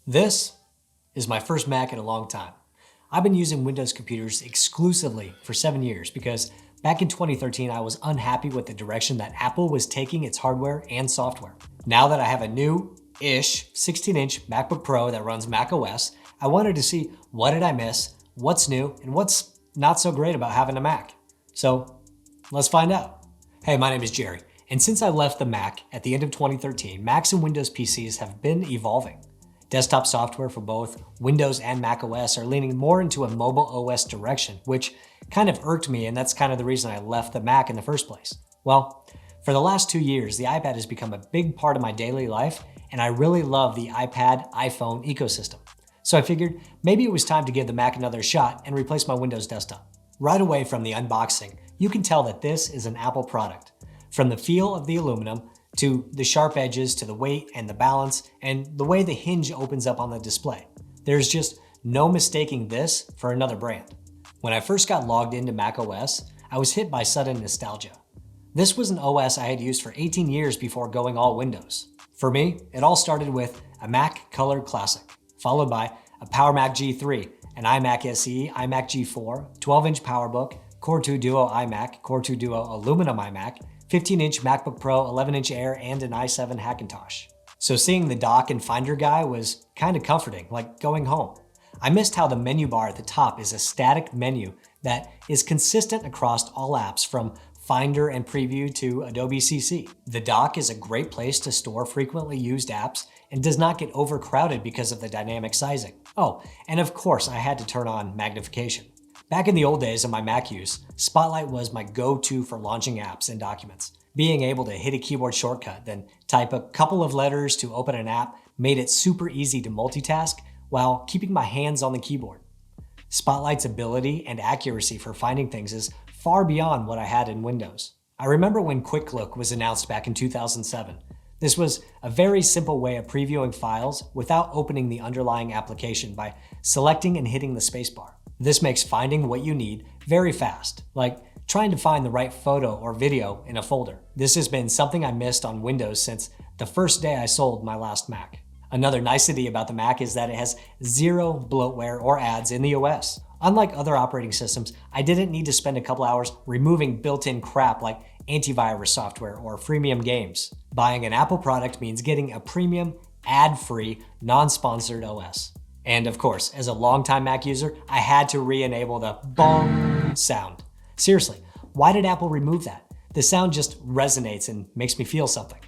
This is my first Mac in a long time. I've been using Windows computers exclusively for 7 years because back in 2013 I was unhappy with the direction that Apple was taking its hardware and software. Now that I have a new-ish 16-inch MacBook Pro that runs macOS, I wanted to see what did I miss, what's new, and what's not so great about having a Mac. So let's find out. Hey, my name is Jerry, and since I left the Mac at the end of 2013, Macs and Windows PCs have been evolving. Desktop software for both Windows and macOS are leaning more into a mobile OS direction, which kind of irked me, and that's kind of the reason I left the Mac in the first place. Well, for the last 2 years, the iPad has become a big part of my daily life, and I really love the iPad iPhone ecosystem. So I figured maybe it was time to give the Mac another shot and replace my Windows desktop. Right away from the unboxing, you can tell that this is an Apple product. From the feel of the aluminum, to the sharp edges, to the weight and the balance, and the way the hinge opens up on the display. There's just no mistaking this for another brand. When I first got logged into macOS, I was hit by sudden nostalgia. This was an OS I had used for 18 years before going all Windows. For me, it all started with a Mac Colored Classic, followed by a Power Mac G3, an iMac SE, iMac G4, 12-inch PowerBook, Core 2 Duo iMac, Core 2 Duo aluminum iMac, 15-inch MacBook Pro, 11-inch Air, and an i7 Hackintosh. So seeing the dock and Finder guy was kind of comforting, like going home. I missed how the menu bar at the top is a static menu that is consistent across all apps from Finder and Preview to Adobe CC. The dock is a great place to store frequently used apps and does not get overcrowded because of the dynamic sizing. Oh, and of course I had to turn on magnification. Back in the old days of my Mac use, Spotlight was my go-to for launching apps and documents. Being able to hit a keyboard shortcut, then type a couple of letters to open an app made it super easy to multitask while keeping my hands on the keyboard. Spotlight's ability and accuracy for finding things is far beyond what I had in Windows. I remember when Quick Look was announced back in 2007. This was a very simple way of previewing files without opening the underlying application by selecting and hitting the spacebar. This makes finding what you need very fast, like trying to find the right photo or video in a folder. This has been something I missed on Windows since the first day I sold my last Mac. Another nicety about the Mac is that it has zero bloatware or ads in the OS. Unlike other operating systems, I didn't need to spend a couple hours removing built-in crap like antivirus software or freemium games. Buying an Apple product means getting a premium, ad-free, non-sponsored OS. And of course, as a longtime Mac user, I had to re-enable the bong sound. Seriously, why did Apple remove that? The sound just resonates and makes me feel something.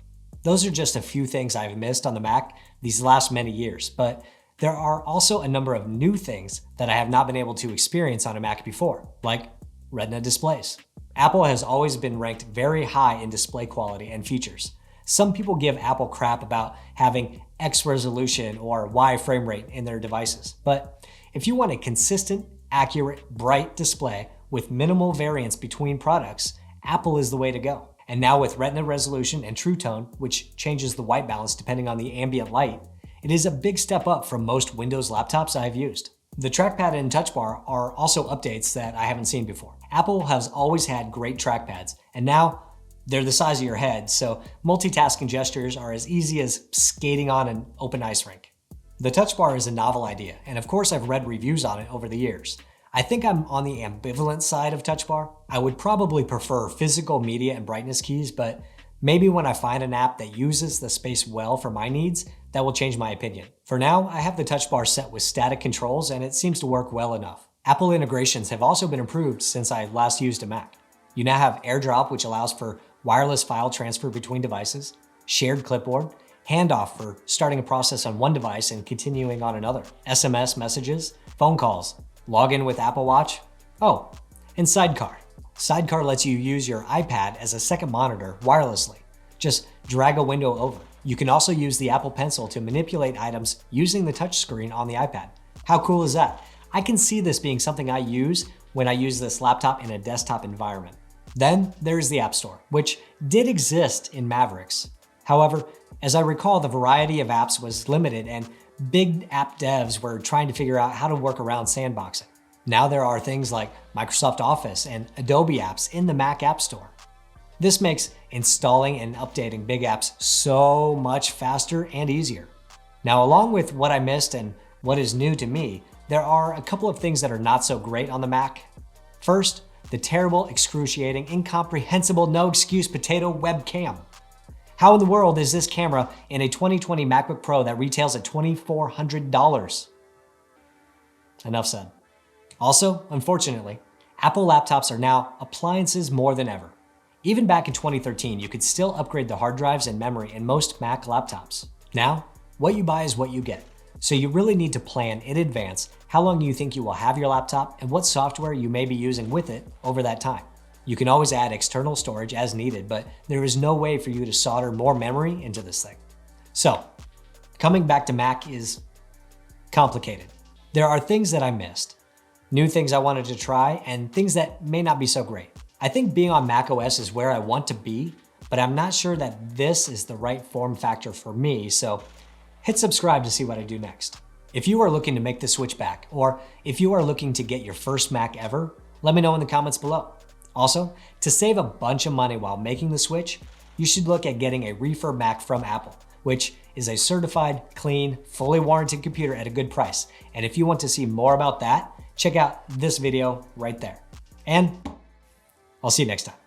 Those are just a few things I've missed on the Mac these last many years, but there are also a number of new things that I have not been able to experience on a Mac before, like Retina displays. Apple has always been ranked very high in display quality and features. Some people give Apple crap about having X resolution or Y frame rate in their devices. But if you want a consistent, accurate, bright display with minimal variance between products, Apple is the way to go. And now with Retina resolution and True Tone, which changes the white balance depending on the ambient light, it is a big step up from most Windows laptops I've used. The trackpad and touch bar are also updates that I haven't seen before. Apple has always had great trackpads, and now they're the size of your head, so multitasking gestures are as easy as skating on an open ice rink. The touch bar is a novel idea, and of course I've read reviews on it over the years. I think I'm on the ambivalent side of touch bar. I would probably prefer physical media and brightness keys, but maybe when I find an app that uses the space well for my needs, that will change my opinion. For now, I have the touch bar set with static controls, and it seems to work well enough. Apple integrations have also been improved since I last used a Mac. You now have AirDrop, which allows for wireless file transfer between devices, shared clipboard, handoff for starting a process on one device and continuing on another, SMS messages, phone calls, login with Apple Watch. Oh, and Sidecar. Sidecar lets you use your iPad as a second monitor wirelessly. Just drag a window over. You can also use the Apple Pencil to manipulate items using the touchscreen on the iPad. How cool is that? I can see this being something I use when I use this laptop in a desktop environment. Then there's the App Store, which did exist in Mavericks. However, as I recall, the variety of apps was limited and big app devs were trying to figure out how to work around sandboxing. Now there are things like Microsoft Office and Adobe apps in the Mac App Store. This makes installing and updating big apps so much faster and easier. Now, along with what I missed and what is new to me, there are a couple of things that are not so great on the Mac. First, the terrible, excruciating, incomprehensible, no excuse potato webcam. How in the world is this camera in a 2020 MacBook Pro that retails at $2,400? Enough said. Also, unfortunately, Apple laptops are now appliances more than ever. Even back in 2013, you could still upgrade the hard drives and memory in most Mac laptops. Now, what you buy is what you get. So you really need to plan in advance how long you think you will have your laptop and what software you may be using with it over that time. You can always add external storage as needed, but there is no way for you to solder more memory into this thing. So, coming back to Mac is complicated. There are things that I missed, new things I wanted to try, and things that may not be so great. I think being on macOS is where I want to be, but I'm not sure that this is the right form factor for me, so hit subscribe to see what I do next. If you are looking to make the switch back, or if you are looking to get your first Mac ever, let me know in the comments below. Also, to save a bunch of money while making the switch, you should look at getting a refurb Mac from Apple, which is a certified, clean, fully warranted computer at a good price. And if you want to see more about that, check out this video right there. And I'll see you next time.